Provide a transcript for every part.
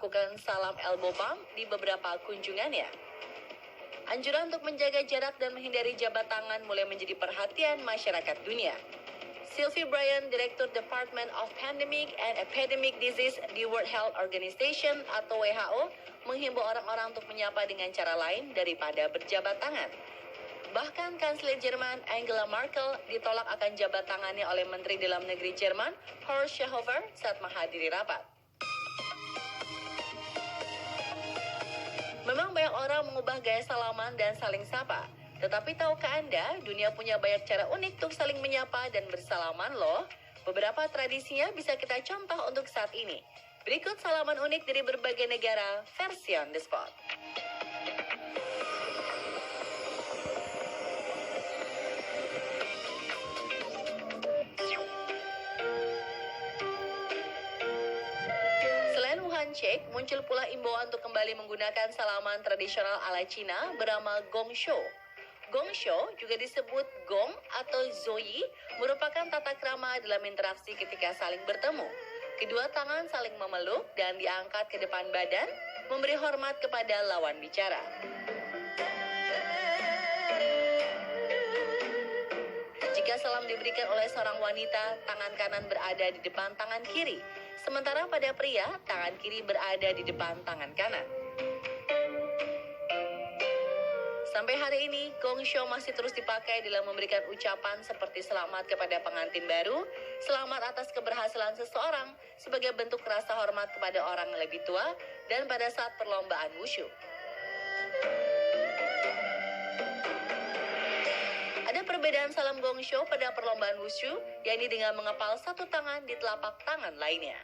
melakukan salam elbow bump di beberapa kunjungannya. Anjuran untuk menjaga jarak dan menghindari jabat tangan mulai menjadi perhatian masyarakat dunia. Sylvie Bryan, Direktur Department of Pandemic and Epidemic Disease di World Health Organization atau WHO, menghimbau orang-orang untuk menyapa dengan cara lain daripada berjabat tangan. Bahkan Kanselir Jerman Angela Merkel ditolak akan jabat tangannya oleh Menteri Dalam Negeri Jerman Horst Seehofer saat menghadiri rapat. Memang banyak orang mengubah gaya salaman dan saling sapa. Tetapi tahukah Anda, dunia punya banyak cara unik untuk saling menyapa dan bersalaman loh. Beberapa tradisinya bisa kita contoh untuk saat ini. Berikut salaman unik dari berbagai negara, versi on the spot. Handshake, muncul pula imbauan untuk kembali menggunakan salaman tradisional ala Cina bernama Gong Shou. Gong Shou juga disebut Gong atau Zoyi, merupakan tata krama dalam interaksi ketika saling bertemu. Kedua tangan saling memeluk dan diangkat ke depan badan, memberi hormat kepada lawan bicara. Jika salam diberikan oleh seorang wanita, tangan kanan berada di depan tangan kiri. Sementara pada pria, tangan kiri berada di depan tangan kanan. Sampai hari ini, Gong Shou masih terus dipakai dalam memberikan ucapan seperti selamat kepada pengantin baru, selamat atas keberhasilan seseorang sebagai bentuk rasa hormat kepada orang yang lebih tua, dan pada saat perlombaan wushu. Ada perbedaan salam Gong Shou pada perlombaan wushu, yakni dengan mengepal satu tangan di telapak tangan lainnya.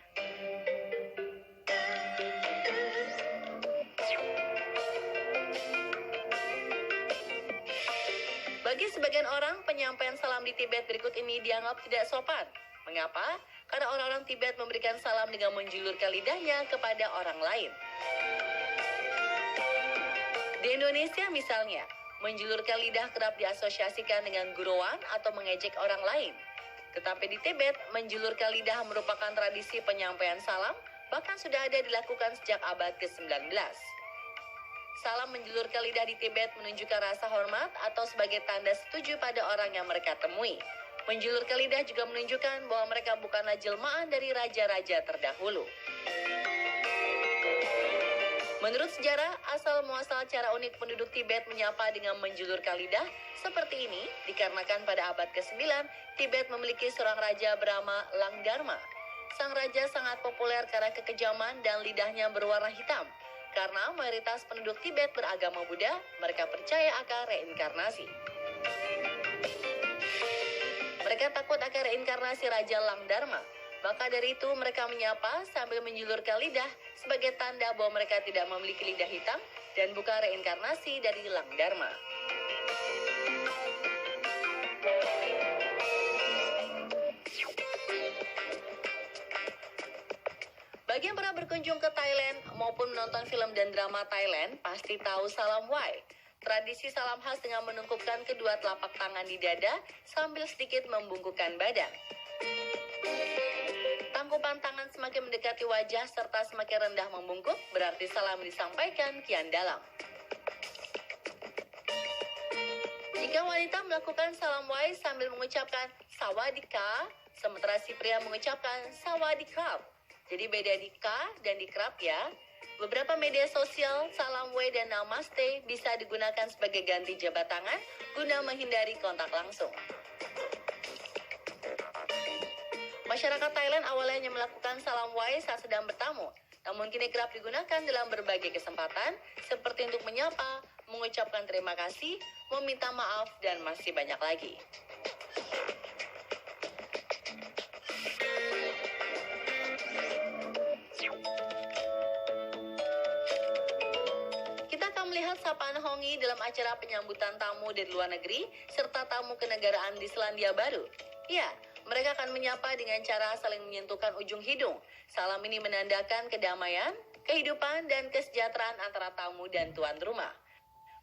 Bagi sebagian orang, penyampaian salam di Tibet berikut ini dianggap tidak sopan. Mengapa? Karena orang-orang Tibet memberikan salam dengan menjulurkan lidahnya kepada orang lain. Di Indonesia misalnya, menjulurkan lidah kerap diasosiasikan dengan guruan atau mengejek orang lain. Tetapi di Tibet, menjulurkan lidah merupakan tradisi penyampaian salam, bahkan sudah ada dilakukan sejak abad ke-19. Salam menjulurkan lidah di Tibet menunjukkan rasa hormat atau sebagai tanda setuju pada orang yang mereka temui. Menjulurkan lidah juga menunjukkan bahwa mereka bukanlah jelmaan dari raja-raja terdahulu. Menurut sejarah, asal-muasal cara unik penduduk Tibet menyapa dengan menjulurkan lidah seperti ini dikarenakan pada abad ke-9, Tibet memiliki seorang raja bernama Langdarma. Sang raja sangat populer karena kekejaman dan lidahnya berwarna hitam. Karena mayoritas penduduk Tibet beragama Buddha, mereka percaya akan reinkarnasi. Mereka takut akan reinkarnasi Raja Langdarma. Maka dari itu mereka menyapa sambil menjulurkan lidah sebagai tanda bahwa mereka tidak memiliki lidah hitam dan bukan reinkarnasi dari Langdarma. Bagi yang pernah berkunjung ke Thailand maupun menonton film dan drama Thailand, pasti tahu salam wai. Tradisi salam khas dengan menungkupkan kedua telapak tangan di dada sambil sedikit membungkukkan badan. Tangkupan tangan semakin mendekati wajah serta semakin rendah membungkuk, berarti salam disampaikan kian dalam. Jika wanita melakukan salam wai sambil mengucapkan sawadika, sementara si pria mengucapkan sawadikrap. Jadi beda di ka dan di krap ya. Beberapa media sosial, salam wai dan namaste bisa digunakan sebagai ganti jabat tangan guna menghindari kontak langsung. Masyarakat Thailand awalnya hanya melakukan salam wai saat sedang bertamu, namun kini kerap digunakan dalam berbagai kesempatan, seperti untuk menyapa, mengucapkan terima kasih, meminta maaf, dan masih banyak lagi. Melihat sapaan Hongi dalam acara penyambutan tamu dari luar negeri serta tamu kenegaraan di Selandia Baru. Ya, mereka akan menyapa dengan cara saling menyentuhkan ujung hidung. Salam ini menandakan kedamaian, kehidupan, dan kesejahteraan antara tamu dan tuan rumah.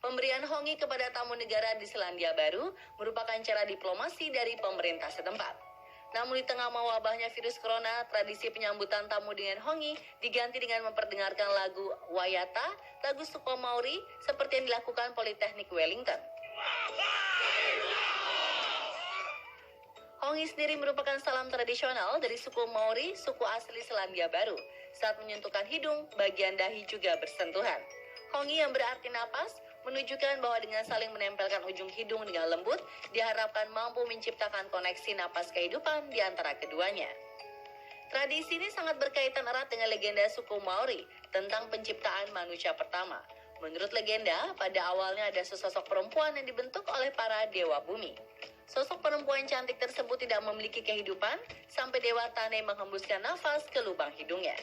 Pemberian Hongi kepada tamu negara di Selandia Baru merupakan cara diplomasi dari pemerintah setempat. Namun di tengah mewabahnya virus corona, tradisi penyambutan tamu dengan hongi diganti dengan memperdengarkan lagu Wayata, lagu suku Maori seperti yang dilakukan Politeknik Wellington. Hongi sendiri merupakan salam tradisional dari suku Maori, suku asli Selandia Baru. Saat menyentuhkan hidung, bagian dahi juga bersentuhan. Hongi yang berarti napas menunjukkan bahwa dengan saling menempelkan ujung hidung dengan lembut, diharapkan mampu menciptakan koneksi napas kehidupan di antara keduanya. Tradisi ini sangat berkaitan erat dengan legenda suku Maori tentang penciptaan manusia pertama. Menurut legenda, pada awalnya ada sesosok perempuan yang dibentuk oleh para dewa bumi. Sosok perempuan cantik tersebut tidak memiliki kehidupan sampai dewa Tane menghembuskan nafas ke lubang hidungnya.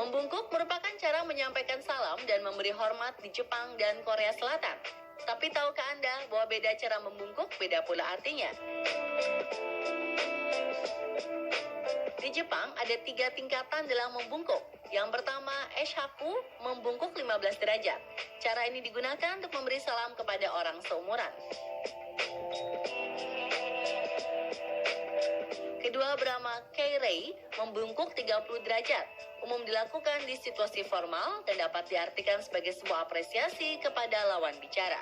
Membungkuk merupakan cara menyampaikan salam dan memberi hormat di Jepang dan Korea Selatan. Tapi tahukah Anda bahwa beda cara membungkuk, beda pula artinya? Di Jepang ada 3 tingkatan dalam membungkuk. Yang pertama, eshaku, membungkuk 15 derajat. Cara ini digunakan untuk memberi salam kepada orang seumuran. Kedua bernama keirei, membungkuk 30 derajat. Umum dilakukan di situasi formal dan dapat diartikan sebagai sebuah apresiasi kepada lawan bicara.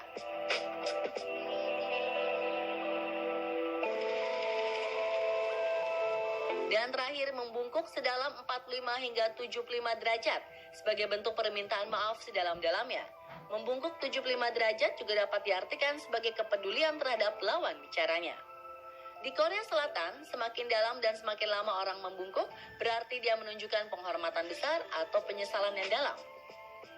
Dan terakhir, membungkuk sedalam 45 hingga 75 derajat sebagai bentuk permintaan maaf sedalam-dalamnya. Membungkuk 75 derajat juga dapat diartikan sebagai kepedulian terhadap lawan bicaranya. Di Korea Selatan, semakin dalam dan semakin lama orang membungkuk berarti dia menunjukkan penghormatan besar atau penyesalan yang dalam.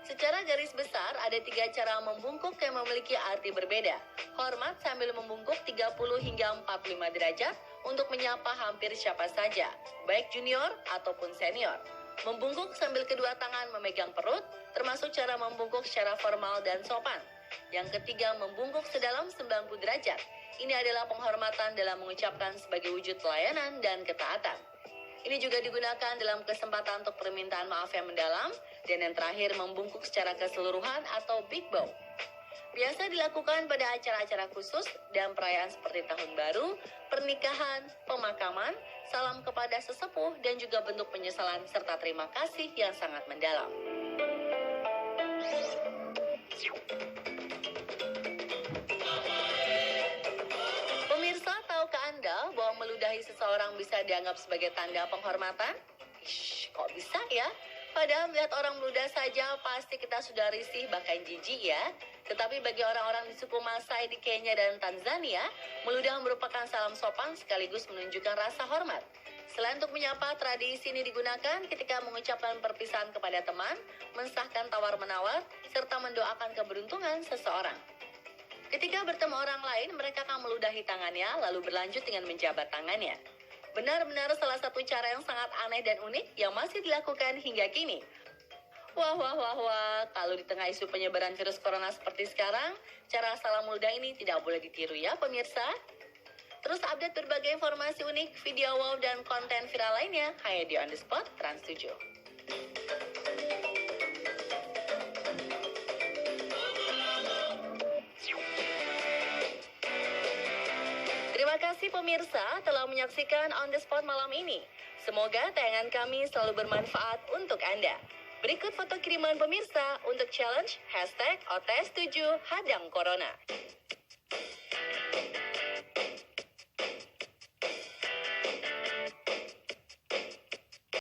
Secara garis besar, ada 3 cara membungkuk yang memiliki arti berbeda. Hormat sambil membungkuk 30 hingga 45 derajat untuk menyapa hampir siapa saja, baik junior ataupun senior. Membungkuk sambil kedua tangan memegang perut, termasuk cara membungkuk secara formal dan sopan. Yang ketiga, membungkuk sedalam 90 derajat. Ini adalah penghormatan dalam mengucapkan sebagai wujud pelayanan dan ketaatan. Ini juga digunakan dalam kesempatan untuk permintaan maaf yang mendalam. Dan yang terakhir, membungkuk secara keseluruhan atau big bow. Biasa dilakukan pada acara-acara khusus dan perayaan seperti Tahun Baru, pernikahan, pemakaman, salam kepada sesepuh, dan juga bentuk penyesalan serta terima kasih yang sangat mendalam. Pemirsa, tahukah Anda bahwa meludahi seseorang bisa dianggap sebagai tanda penghormatan? Kok bisa ya? Padahal melihat orang meludah saja pasti kita sudah risih bahkan jijik ya. Tetapi bagi orang-orang di suku Maasai di Kenya dan Tanzania, meludah merupakan salam sopan sekaligus menunjukkan rasa hormat. Selain untuk menyapa, tradisi ini digunakan ketika mengucapkan perpisahan kepada teman, mensahkan tawar-menawar, serta mendoakan keberuntungan seseorang. Ketika bertemu orang lain, mereka akan meludahi tangannya, lalu berlanjut dengan menjabat tangannya. Benar-benar salah satu cara yang sangat aneh dan unik yang masih dilakukan hingga kini. Wah, kalau di tengah isu penyebaran virus corona seperti sekarang, cara salam meludah ini tidak boleh ditiru ya pemirsa. Terus update berbagai informasi unik, video wow, dan konten viral lainnya hanya di On The Spot Trans 7. Terima kasih pemirsa telah menyaksikan On The Spot malam ini. Semoga tayangan kami selalu bermanfaat untuk Anda. Berikut foto kiriman pemirsa untuk challenge #OTS7 Hadang Corona.